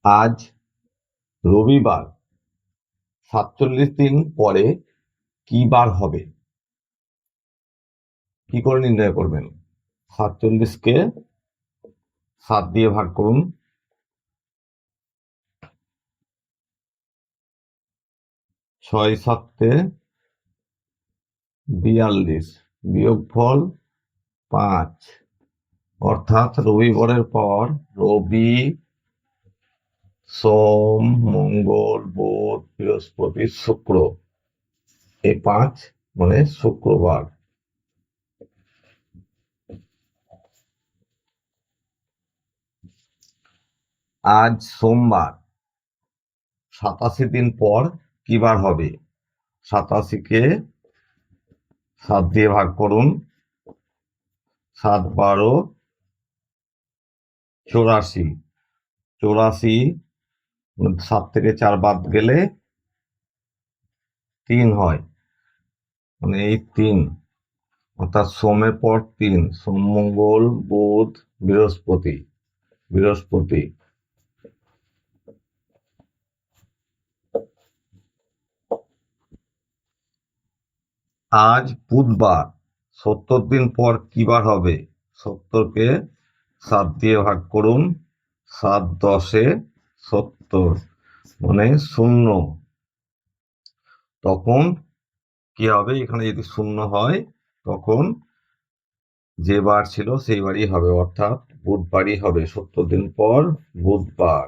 আজ রবিবার, ৪৭ দিন পরে কি বার হবে? কি করে নির্ণয় করবেন? ৪৭কে ৭ দিয়ে ভাগ করুন, ৬ ৭ ৪২, বিয়োগফল ৫। অর্থাৎ রবিবারের পর রবি, সোম, মঙ্গল, বুধ, বৃহস্পতি, শুক্র, এই ৫ মানে শুক্রবার। আজ সোমবার, ৮৭ দিন পর কি বার হবে? ৮৭কে ৭ দিয়ে ভাগ করুন, ৭ ১২ ৮৪, ৮৪ ৭ থেকে ৪ বাদ গেলে ৩ হয়, মানে এই ৩, অর্থাৎ সোমের পর ৩, সোম মঙ্গল বুধ বৃহস্পতি। আজ বুধবার, ৭০ দিন পর কি বার হবে? ৭০কে ৭ দিয়ে ভাগ করুন, ৭ ১০ ৭০, মানে ০। তখন কি হবে? এখানে যদি ০ হয় তখন যে বার ছিল সেই বারই হবে, অর্থাৎ বুধবারই হবে। ৭০ দিন পর বুধবার।